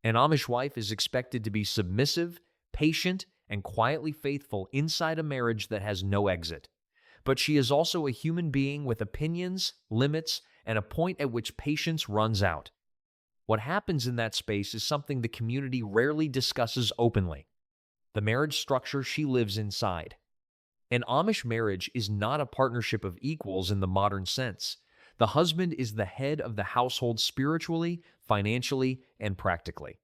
An Amish wife is expected to be submissive, patient, and quietly faithful inside a marriage that has no exit. But she is also a human being with opinions, limits, and a point at which patience runs out. What happens in that space is something the community rarely discusses openly: the marriage structure she lives inside. An Amish marriage is not a partnership of equals in the modern sense. The husband is the head of the household spiritually, financially, and practically.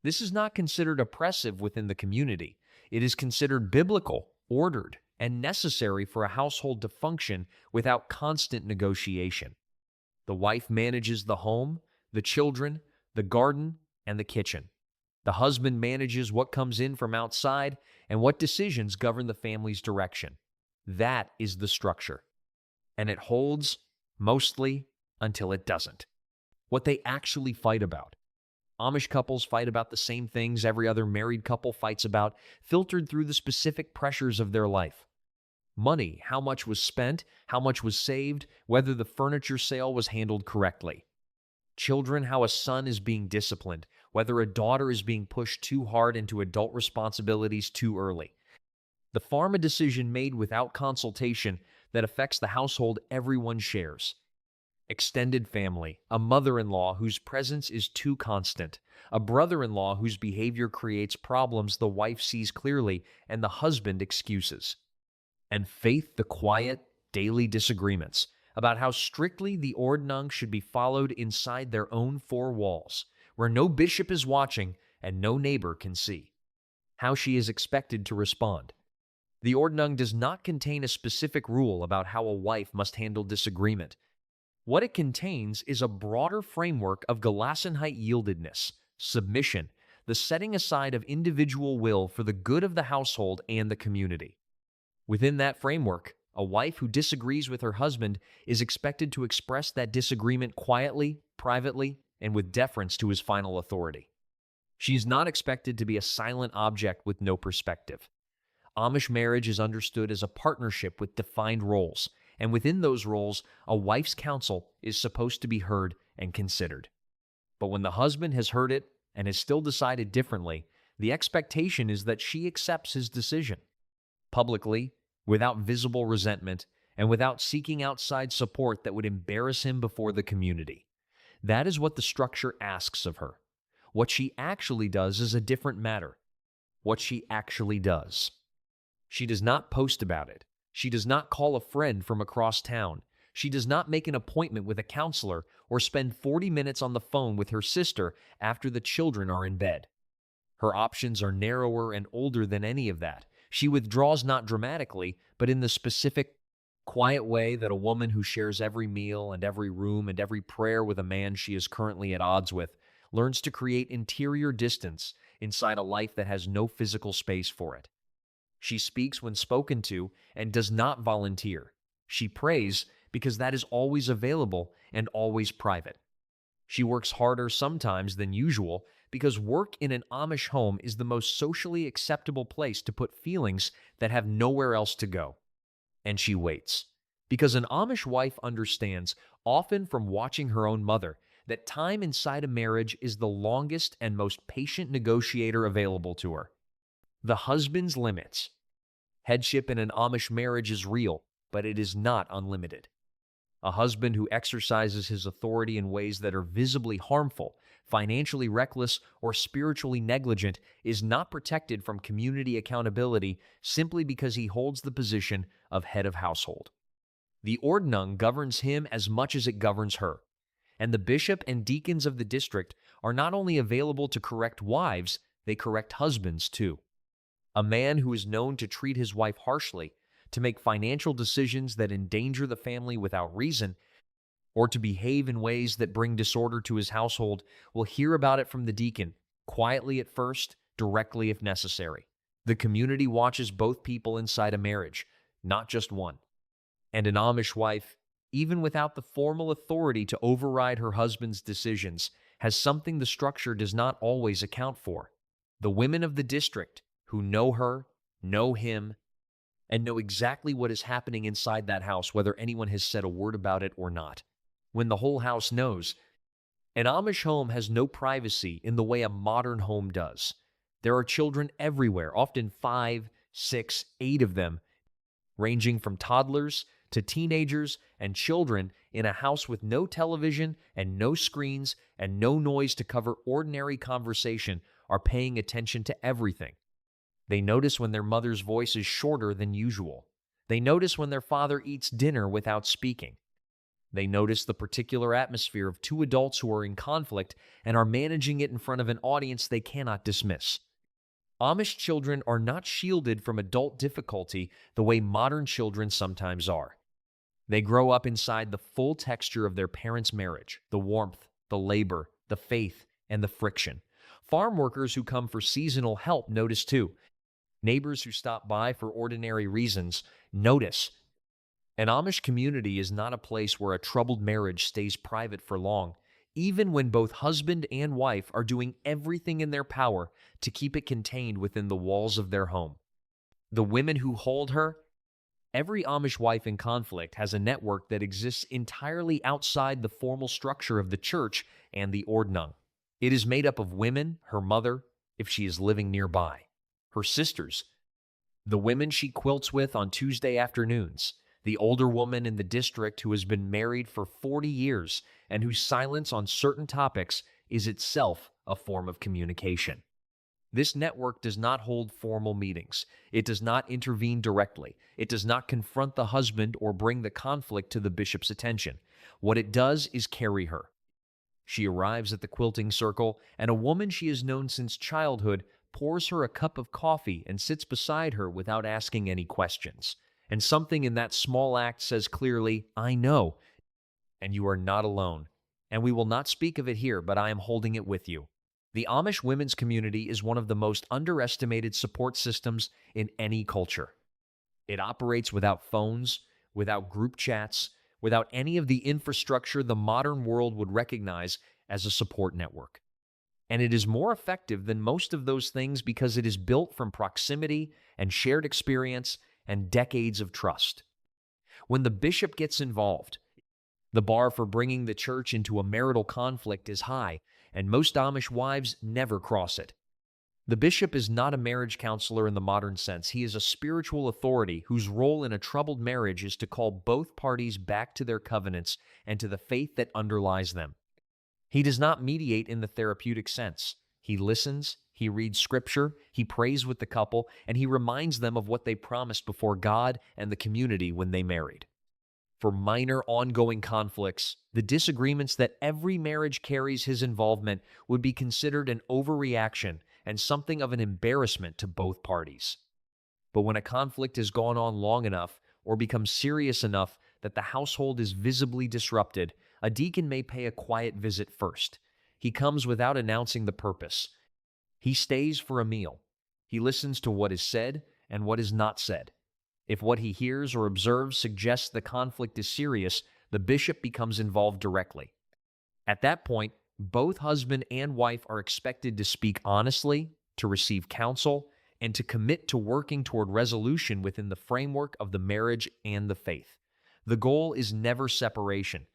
This is not considered oppressive within the community. It is considered biblical, ordered, and necessary for a household to function without constant negotiation. The wife manages the home, the children, the garden, and the kitchen. The husband manages what comes in from outside and what decisions govern the family's direction. That is the structure. And it holds, mostly, until it doesn't. What they actually fight about. Amish couples fight about the same things every other married couple fights about, filtered through the specific pressures of their life. Money, how much was spent, how much was saved, whether the furniture sale was handled correctly. Children, how a son is being disciplined, whether a daughter is being pushed too hard into adult responsibilities too early. The farm, a decision made without consultation that affects the household everyone shares. Extended family, a mother-in-law whose presence is too constant, a brother-in-law whose behavior creates problems the wife sees clearly and the husband excuses. And faith, the quiet, daily disagreements about how strictly the ordnung should be followed inside their own four walls, where no bishop is watching and no neighbor can see. How she is expected to respond. The ordnung does not contain a specific rule about how a wife must handle disagreement. What it contains is a broader framework of Gelassenheit, yieldedness, submission, the setting aside of individual will for the good of the household and the community. Within that framework, a wife who disagrees with her husband is expected to express that disagreement quietly, privately, and with deference to his final authority. She is not expected to be a silent object with no perspective. Amish marriage is understood as a partnership with defined roles, and within those roles, a wife's counsel is supposed to be heard and considered. But when the husband has heard it and has still decided differently, the expectation is that she accepts his decision. Publicly, without visible resentment, and without seeking outside support that would embarrass him before the community. That is what the structure asks of her. What she actually does is a different matter. What she actually does. She does not post about it. She does not call a friend from across town. She does not make an appointment with a counselor or spend 40 minutes on the phone with her sister after the children are in bed. Her options are narrower and older than any of that. She withdraws not dramatically, but in the specific, quiet way that a woman who shares every meal and every room and every prayer with a man she is currently at odds with learns to create interior distance inside a life that has no physical space for it. She speaks when spoken to and does not volunteer. She prays because that is always available and always private. She works harder sometimes than usual because work in an Amish home is the most socially acceptable place to put feelings that have nowhere else to go. And she waits. Because an Amish wife understands, often from watching her own mother, that time inside a marriage is the longest and most patient negotiator available to her. The husband's limits. Headship in an Amish marriage is real, but it is not unlimited. A husband who exercises his authority in ways that are visibly harmful, financially reckless, or spiritually negligent is not protected from community accountability simply because he holds the position of head of household. The ordnung governs him as much as it governs her, and the bishop and deacons of the district are not only available to correct wives, they correct husbands too. A man who is known to treat his wife harshly, to make financial decisions that endanger the family without reason, or to behave in ways that bring disorder to his household, will hear about it from the deacon, quietly at first, directly if necessary. The community watches both people inside a marriage, not just one. And an Amish wife, even without the formal authority to override her husband's decisions, has something the structure does not always account for. The women of the district, who know her, know him, and know exactly what is happening inside that house, whether anyone has said a word about it or not. When the whole house knows, An Amish home has no privacy in the way a modern home does. There are children everywhere, often 5, 6, 8 of them, ranging from toddlers to teenagers and children in a house with no television and no screens and no noise to cover ordinary conversation are paying attention to everything. They notice when their mother's voice is shorter than usual. They notice when their father eats dinner without speaking. They notice the particular atmosphere of two adults who are in conflict and are managing it in front of an audience they cannot dismiss. Amish children are not shielded from adult difficulty the way modern children sometimes are. They grow up inside the full texture of their parents' marriage, the warmth, the labor, the faith, and the friction. Farm workers who come for seasonal help notice too. Neighbors who stop by for ordinary reasons notice. An Amish community is not a place where a troubled marriage stays private for long, even when both husband and wife are doing everything in their power to keep it contained within the walls of their home. The women who hold her, every Amish wife in conflict has a network that exists entirely outside the formal structure of the church and the ordnung. It is made up of women, her mother, if she is living nearby, her sisters, the women she quilts with on Tuesday afternoons, the older woman in the district who has been married for 40 years and whose silence on certain topics is itself a form of communication. This network does not hold formal meetings. It does not intervene directly. It does not confront the husband or bring the conflict to the bishop's attention. What it does is carry her. She arrives at the quilting circle, and a woman she has known since childhood pours her a cup of coffee and sits beside her without asking any questions. And something in that small act says clearly, "I know, and you are not alone. And we will not speak of it here, but I am holding it with you." The Amish women's community is one of the most underestimated support systems in any culture. It operates without phones, without group chats, without any of the infrastructure the modern world would recognize as a support network. And it is more effective than most of those things because it is built from proximity and shared experience and decades of trust. When the bishop gets involved, the bar for bringing the church into a marital conflict is high, and most Amish wives never cross it. The bishop is not a marriage counselor in the modern sense. He is a spiritual authority whose role in a troubled marriage is to call both parties back to their covenants and to the faith that underlies them. He does not mediate in the therapeutic sense. He listens, he reads scripture, he prays with the couple, and he reminds them of what they promised before God and the community when they married. For minor ongoing conflicts, the disagreements that every marriage carries his involvement would be considered an overreaction and something of an embarrassment to both parties. But when a conflict has gone on long enough or becomes serious enough that the household is visibly disrupted, a deacon may pay a quiet visit first. He comes without announcing the purpose. He stays for a meal. He listens to what is said and what is not said. If what he hears or observes suggests the conflict is serious, the bishop becomes involved directly. At that point, both husband and wife are expected to speak honestly, to receive counsel, and to commit to working toward resolution within the framework of the marriage and the faith. The goal is never separation.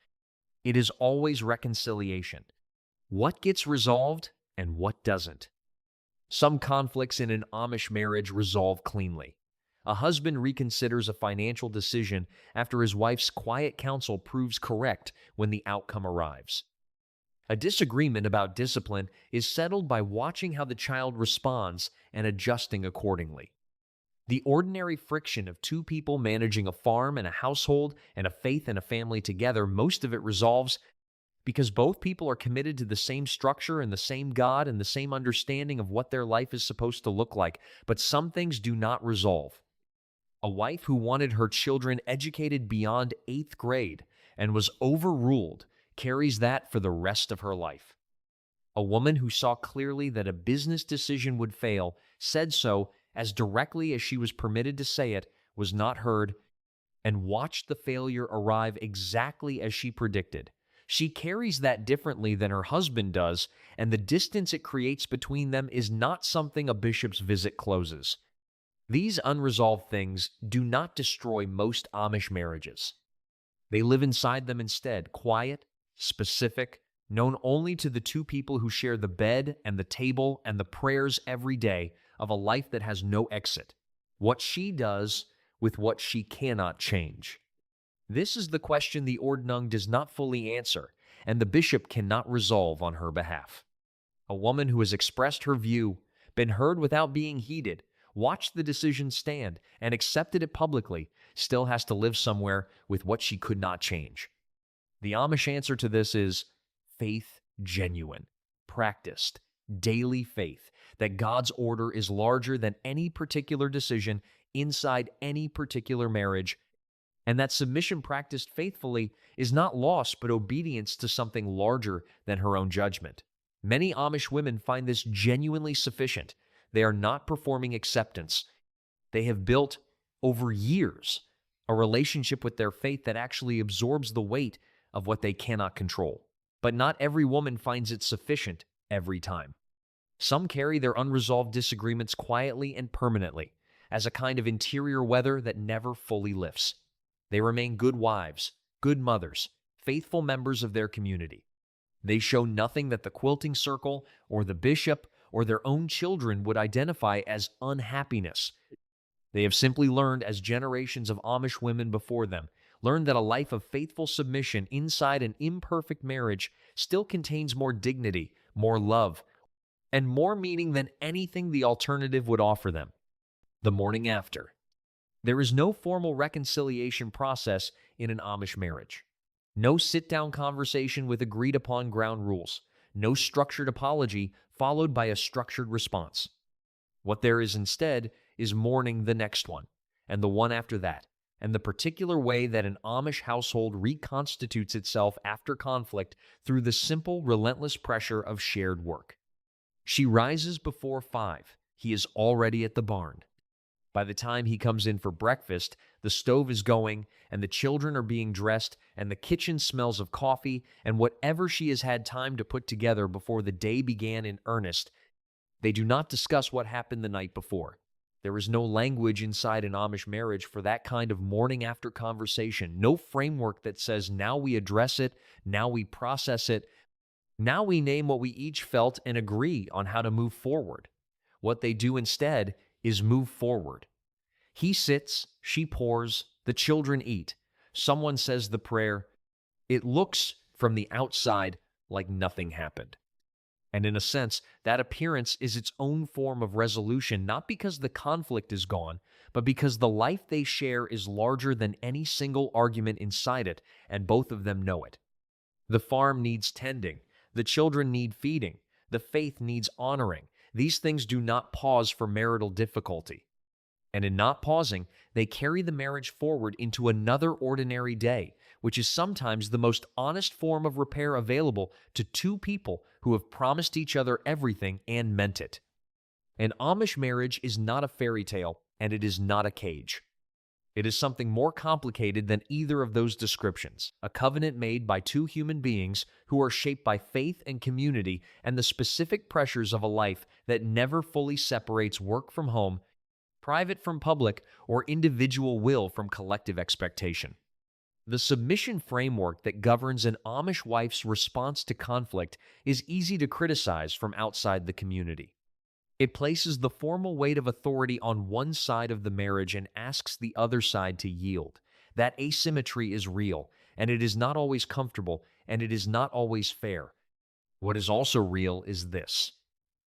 It is always reconciliation. What gets resolved and what doesn't? Some conflicts in an Amish marriage resolve cleanly. A husband reconsiders a financial decision after his wife's quiet counsel proves correct when the outcome arrives. A disagreement about discipline is settled by watching how the child responds and adjusting accordingly. The ordinary friction of two people managing a farm and a household and a faith and a family together, most of it resolves because both people are committed to the same structure and the same God and the same understanding of what their life is supposed to look like. But some things do not resolve. A wife who wanted her children educated beyond 8th grade and was overruled carries that for the rest of her life. A woman who saw clearly that a business decision would fail said so as directly as she was permitted to say it, was not heard, and watched the failure arrive exactly as she predicted. She carries that differently than her husband does, and the distance it creates between them is not something a bishop's visit closes. These unresolved things do not destroy most Amish marriages. They live inside them instead, quiet, specific, known only to the two people who share the bed and the table and the prayers every day of a life that has no exit. What she does with what she cannot change. This is the question the Ordnung does not fully answer, and the bishop cannot resolve on her behalf. A woman who has expressed her view, been heard without being heeded, watched the decision stand, and accepted it publicly, still has to live somewhere with what she could not change. The Amish answer to this is faith genuine, practiced, daily faith that God's order is larger than any particular decision inside any particular marriage, and that submission practiced faithfully is not loss but obedience to something larger than her own judgment. Many Amish women find this genuinely sufficient. They are not performing acceptance. They have built, over years, a relationship with their faith that actually absorbs the weight of what they cannot control. But not every woman finds it sufficient every time. Some carry their unresolved disagreements quietly and permanently, as a kind of interior weather that never fully lifts. They remain good wives, good mothers, faithful members of their community. They show nothing that the quilting circle or the bishop or their own children would identify as unhappiness. They have simply learned, as generations of Amish women before them, learned that a life of faithful submission inside an imperfect marriage still contains more dignity, more love, and more meaning than anything the alternative would offer them. The morning after. There is no formal reconciliation process in an Amish marriage. No sit-down conversation with agreed-upon ground rules. No structured apology followed by a structured response. What there is instead is mourning the next one, and the one after that, and the particular way that an Amish household reconstitutes itself after conflict through the simple, relentless pressure of shared work. She rises before 5. He is already at the barn. By the time he comes in for breakfast, the stove is going, and the children are being dressed, and the kitchen smells of coffee, and whatever she has had time to put together before the day began in earnest. They do not discuss what happened the night before. There is no language inside an Amish marriage for that kind of morning-after conversation, no framework that says, now we address it, now we process it, now we name what we each felt and agree on how to move forward. What they do instead is move forward. He sits, she pours, the children eat. Someone says the prayer. It looks from the outside like nothing happened. And in a sense, that appearance is its own form of resolution, not because the conflict is gone, but because the life they share is larger than any single argument inside it, and both of them know it. The farm needs tending. The children need feeding. The faith needs honoring. These things do not pause for marital difficulty. And in not pausing, they carry the marriage forward into another ordinary day, which is sometimes the most honest form of repair available to two people who have promised each other everything and meant it. An Amish marriage is not a fairy tale, and it is not a cage. It is something more complicated than either of those descriptions, a covenant made by two human beings who are shaped by faith and community and the specific pressures of a life that never fully separates work from home, private from public, or individual will from collective expectation. The submission framework that governs an Amish wife's response to conflict is easy to criticize from outside the community. It places the formal weight of authority on one side of the marriage and asks the other side to yield. That asymmetry is real, and it is not always comfortable, and it is not always fair. What is also real is this.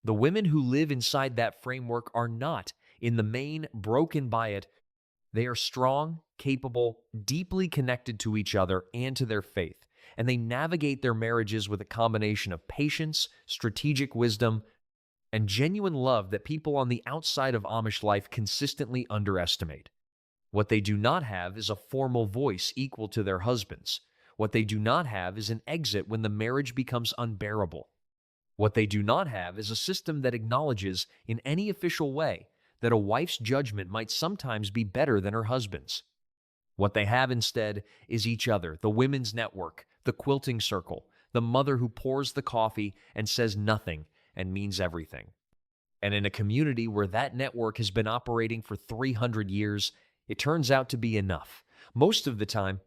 The women who live inside that framework are not, in the main, broken by it. They are strong, capable, deeply connected to each other and to their faith, and they navigate their marriages with a combination of patience, strategic wisdom, and genuine love that people on the outside of Amish life consistently underestimate. What they do not have is a formal voice equal to their husbands. What they do not have is an exit when the marriage becomes unbearable. What they do not have is a system that acknowledges, in any official way, that a wife's judgment might sometimes be better than her husband's. What they have instead is each other, the women's network, the quilting circle, the mother who pours the coffee and says nothing and means everything. And in a community where that network has been operating for 300 years, it turns out to be enough. Most of the time,